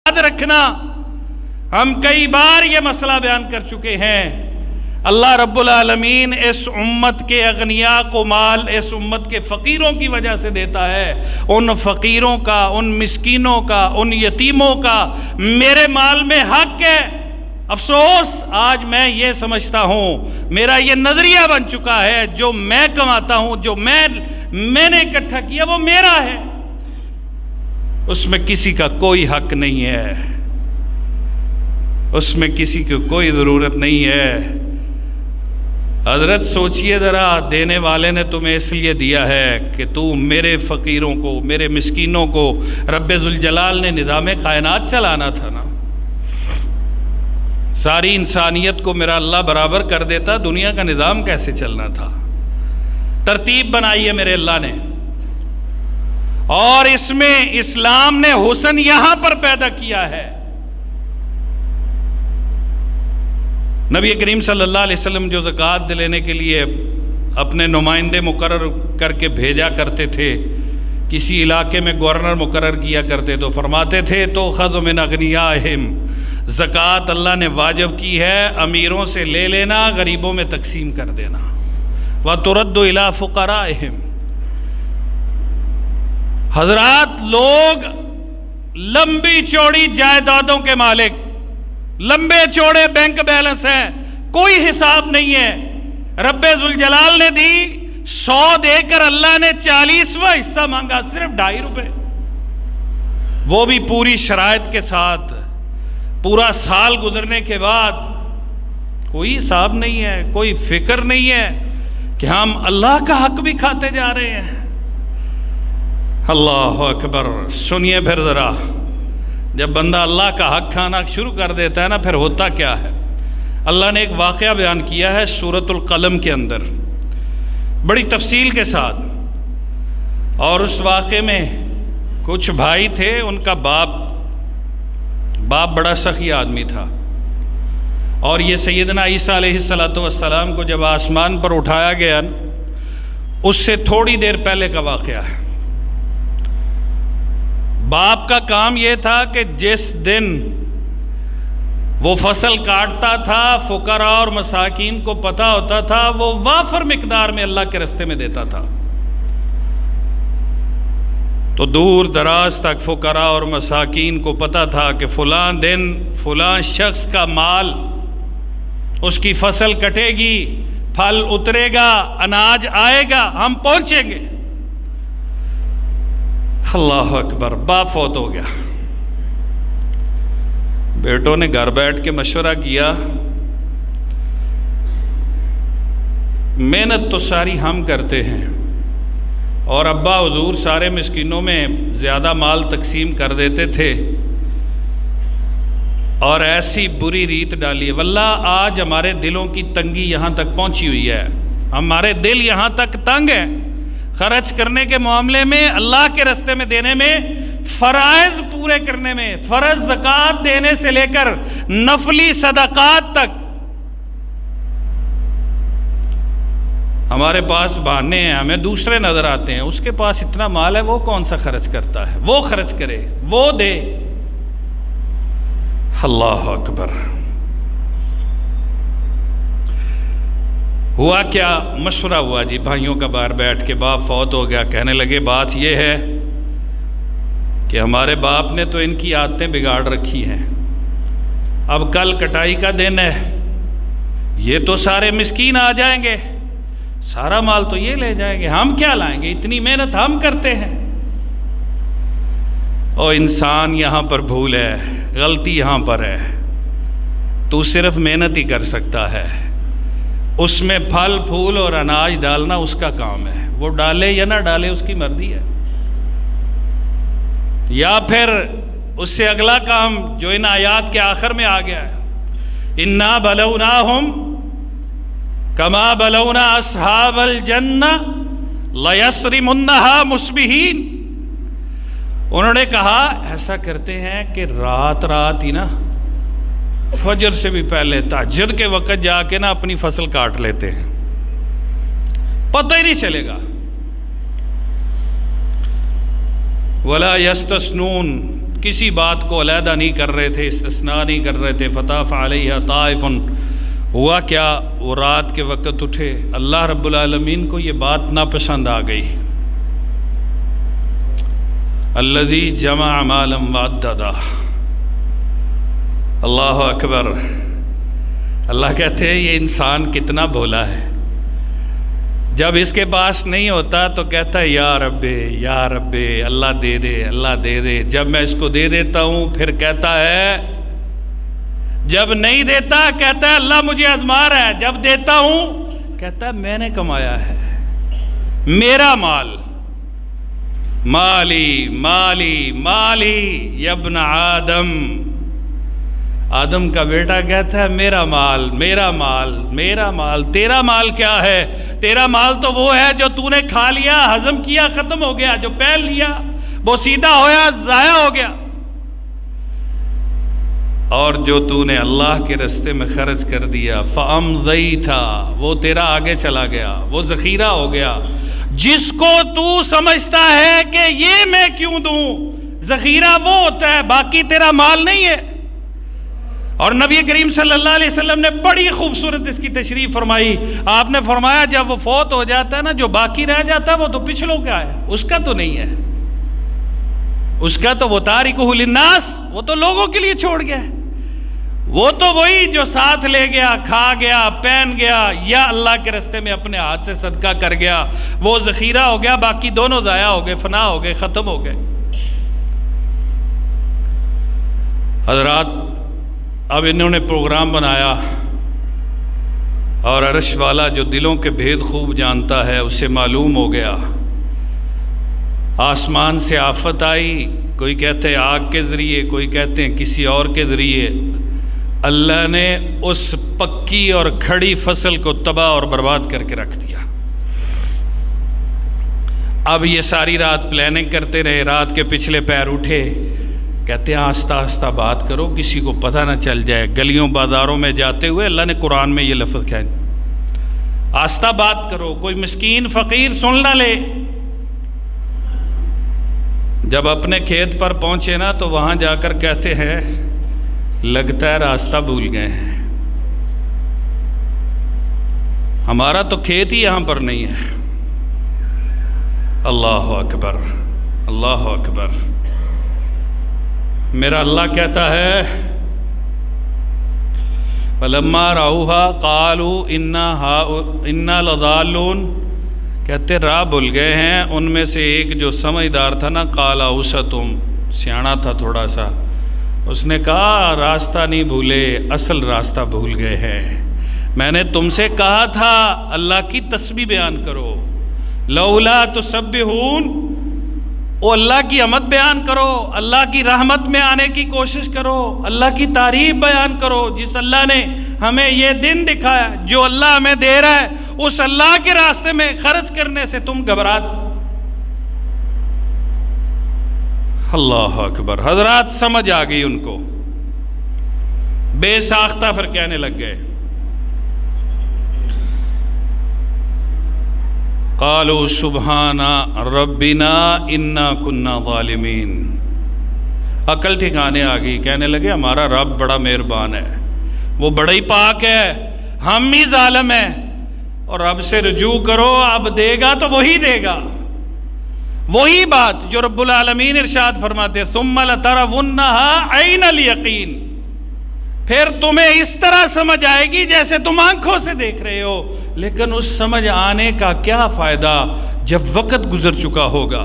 یاد رکھنا، ہم کئی بار یہ مسئلہ بیان کر چکے ہیں، اللہ رب العالمین اس امت کے اغنیاء کو مال اس امت کے فقیروں کی وجہ سے دیتا ہے۔ ان فقیروں کا، ان مسکینوں کا، ان یتیموں کا میرے مال میں حق ہے۔ افسوس آج میں یہ سمجھتا ہوں، میرا یہ نظریہ بن چکا ہے، جو میں کماتا ہوں، جو میں نے اکٹھا کیا وہ میرا ہے، اس میں کسی کا کوئی حق نہیں ہے، اس میں کسی کو کوئی ضرورت نہیں ہے۔ حضرت سوچئے ذرا، دینے والے نے تمہیں اس لیے دیا ہے کہ تم میرے فقیروں کو، میرے مسکینوں کو، رب ذوالجلال نے نظام کائنات چلانا تھا نا، ساری انسانیت کو میرا اللہ برابر کر دیتا، دنیا کا نظام کیسے چلنا تھا؟ ترتیب بنائی ہے میرے اللہ نے، اور اس میں اسلام نے حسن یہاں پر پیدا کیا ہے۔ نبی کریم صلی اللہ علیہ وسلم جو زکوٰۃ لینے کے لیے اپنے نمائندے مقرر کر کے بھیجا کرتے تھے، کسی علاقے میں گورنر مقرر کیا کرتے تو فرماتے تھے تو خذ من اغنیائہم، زکوٰۃ اللہ نے واجب کی ہے، امیروں سے لے لینا، غریبوں میں تقسیم کر دینا۔ وَتُرَدُّ إِلَىٰ فُقَرَائِهِمْ۔ حضرات، لوگ لمبی چوڑی جائیدادوں کے مالک، لمبے چوڑے بینک بیلنس ہیں، کوئی حساب نہیں ہے۔ رب ذوالجلال نے دی 100 دے کر اللہ نے 40واں حصہ مانگا، صرف 2.5 روپے، وہ بھی پوری شرائط کے ساتھ، پورا سال گزرنے کے بعد۔ کوئی حساب نہیں ہے، کوئی فکر نہیں ہے کہ ہم اللہ کا حق بھی کھاتے جا رہے ہیں۔ اللہ اکبر۔ سنیے پھر ذرا، جب بندہ اللہ کا حق کھانا شروع کر دیتا ہے نا، پھر ہوتا کیا ہے؟ اللہ نے ایک واقعہ بیان کیا ہے سورۃ القلم کے اندر بڑی تفصیل کے ساتھ، اور اس واقعے میں کچھ بھائی تھے، ان کا باپ بڑا سخی آدمی تھا، اور یہ سیدنا عیسیٰ علیہ السلام کو جب آسمان پر اٹھایا گیا، اس سے تھوڑی دیر پہلے کا واقعہ ہے۔ باپ کا کام یہ تھا کہ جس دن وہ فصل کاٹتا تھا، فقراء اور مساکین کو پتہ ہوتا تھا، وہ وافر مقدار میں اللہ کے راستے میں دیتا تھا۔ تو دور دراز تک فقراء اور مساکین کو پتہ تھا کہ فلاں دن فلاں شخص کا مال، اس کی فصل کٹے گی، پھل اترے گا، اناج آئے گا، ہم پہنچیں گے۔ اللہ اکبر۔ باپ فوت ہو گیا، بیٹوں نے گھر بیٹھ کے مشورہ کیا، محنت تو ساری ہم کرتے ہیں، اور ابا حضور سارے مسکینوں میں زیادہ مال تقسیم کر دیتے تھے، اور ایسی بری ریت ڈالی ہے۔ واللہ آج ہمارے دلوں کی تنگی یہاں تک پہنچی ہوئی ہے، ہمارے دل یہاں تک تنگ ہیں، خرچ کرنے کے معاملے میں، اللہ کے راستے میں دینے میں، فرائض پورے کرنے میں، فرض زکوٰۃ دینے سے لے کر نفلی صدقات تک۔ ہمارے پاس بہانے ہیں، ہمیں دوسرے نظر آتے ہیں، اس کے پاس اتنا مال ہے، وہ کون سا خرچ کرتا ہے؟ وہ خرچ کرے، وہ دے۔ اللہ اکبر۔ ہوا کیا؟ مشورہ ہوا جی بھائیوں کا، باہر بیٹھ کے، باپ فوت ہو گیا، کہنے لگے بات یہ ہے کہ ہمارے باپ نے تو ان کی عادتیں بگاڑ رکھی ہیں، اب کل کٹائی کا دن ہے، یہ تو سارے مسکین آ جائیں گے، سارا مال تو یہ لے جائیں گے، ہم کیا لائیں گے؟ اتنی محنت ہم کرتے ہیں۔ اور انسان یہاں پر بھول ہے، غلطی یہاں پر ہے، تو صرف محنت ہی کر سکتا ہے، اس میں پھل پھول اور اناج ڈالنا اس کا کام ہے، وہ ڈالے یا نہ ڈالے اس کی مرضی ہے۔ یا پھر اس سے اگلا کام جو ان آیات کے آخر میں آ گیا ہے، اِنَّا بَلَوْنَاهُمْ كَمَا بَلَوْنَا أَصْحَابَ الْجَنَّةِ لَيَصْرِمُنَّهَا مُصْبِحِينَ۔ انہوں نے کہا ایسا کرتے ہیں کہ رات ہی نا، فجر سے بھی پہلے تہجد کے وقت جا کے نا اپنی فصل کاٹ لیتے ہیں، پتہ ہی نہیں چلے گا۔ وَلَا يَسْتَثْنُونَ، کسی بات کو علیحدہ نہیں کر رہے تھے، استثناء نہیں کر رہے تھے. فطاف علیہا طائف، ہوا کیا، وہ رات کے وقت اٹھے. اللہ رب العالمین کو یہ بات ناپسند آ گئی. الذی جمع مالا وعددہ. اللہ اکبر. اللہ کہتے ہیں یہ انسان کتنا بھولا ہے. جب اس کے پاس نہیں ہوتا تو کہتا ہے یا رب یا رب، اللہ دے دے اللہ دے دے. جب میں اس کو دے دیتا ہوں پھر کہتا ہے، جب نہیں دیتا کہتا ہے اللہ مجھے آزما رہا ہے. جب دیتا ہوں کہتا ہے میں نے کمایا ہے، میرا مال. مالی مالی مالی یا ابن آدم. آدم کا بیٹا کہتا ہے میرا مال میرا مال میرا مال. تیرا مال کیا ہے؟ تیرا مال تو وہ ہے جو تو نے کھا لیا، ہضم کیا، ختم ہو گیا. جو پہن لیا وہ سیدھا ہویا، ضائع ہو گیا. اور جو تو نے اللہ کے راستے میں خرچ کر دیا فَأَمْضَيْتَ، وہ تیرا آگے چلا گیا، وہ ذخیرہ ہو گیا. جس کو تو سمجھتا ہے کہ یہ میں کیوں دوں، ذخیرہ وہ ہوتا ہے، باقی تیرا مال نہیں ہے. اور نبی کریم صلی اللہ علیہ وسلم نے بڑی خوبصورت اس کی تشریح فرمائی. آپ نے فرمایا جب وہ فوت ہو جاتا ہے نا، جو باقی رہ جاتا ہے وہ تو پچھلوں کا ہے، اس کا تو نہیں ہے. اس کا تو وہ تارکہ للناس، وہ تو لوگوں کے لیے چھوڑ گیا ہے. وہ تو وہی جو ساتھ لے گیا، کھا گیا، پہن گیا، یا اللہ کے راستے میں اپنے ہاتھ سے صدقہ کر گیا، وہ ذخیرہ ہو گیا. باقی دونوں ضائع ہو گئے، فنا ہو گئے، ختم ہو گئے. حضرات اب انہوں نے پروگرام بنایا، اور عرش والا جو دلوں کے بھید خوب جانتا ہے اسے معلوم ہو گیا. آسمان سے آفت آئی، کوئی کہتے ہیں آگ کے ذریعے، کوئی کہتے ہیں کسی اور کے ذریعے. اللہ نے اس پکی اور کھڑی فصل کو تباہ اور برباد کر کے رکھ دیا. اب یہ ساری رات پلاننگ کرتے رہے، رات کے پچھلے پیر اٹھے، کہتے ہیں آہستہ آہستہ بات کرو، کسی کو پتہ نہ چل جائے. گلیوں بازاروں میں جاتے ہوئے اللہ نے قرآن میں یہ لفظ کہا، آہستہ بات کرو، کوئی مسکین فقیر سن نہ لے. جب اپنے کھیت پر پہنچے نا تو وہاں جا کر کہتے ہیں لگتا ہے راستہ بھول گئے ہیں، ہمارا تو کھیت ہی یہاں پر نہیں ہے. اللہ اکبر اللہ اکبر. میرا اللہ کہتا ہے فَلَمَّا رَأَوْهَا قَالُوا إِنَّا لَضَالُّونَ. کہتے راہ بھول گئے ہیں. ان میں سے ایک جو سمجھدار تھا نا، قَالَ أَوْسَطُهُمْ، سیاںا تھا تھوڑا سا، اس نے کہا راستہ نہیں بھولے، اصل راستہ بھول گئے ہیں. میں نے تم سے کہا تھا اللہ کی تسبیح بیان کرو، لولا تسبحون، او اللہ کی حمد بیان کرو، اللہ کی رحمت میں آنے کی کوشش کرو، اللہ کی تعریف بیان کرو. جس اللہ نے ہمیں یہ دن دکھایا، جو اللہ ہمیں دے رہا ہے، اس اللہ کے راستے میں خرچ کرنے سے تم گھبرات. اللہ اکبر. حضرات سمجھ آ گئی ان کو، بے ساختہ پھر کہنے لگ گئے قالوا سبحان ربنا انا كنا ظالمین. عقل ٹھکانے آ گئی، کہنے لگے ہمارا رب بڑا مہربان ہے، وہ بڑا ہی پاک ہے، ہم ہی ظالم ہیں. اور رب سے رجوع کرو، اب دے گا تو وہی دے گا. وہی بات جو رب العالمین ارشاد فرماتے ثم لترونها عین الیقین، پھر تمہیں اس طرح سمجھ آئے گی جیسے تم آنکھوں سے دیکھ رہے ہو. لیکن اس سمجھ آنے کا کیا فائدہ جب وقت گزر چکا ہوگا.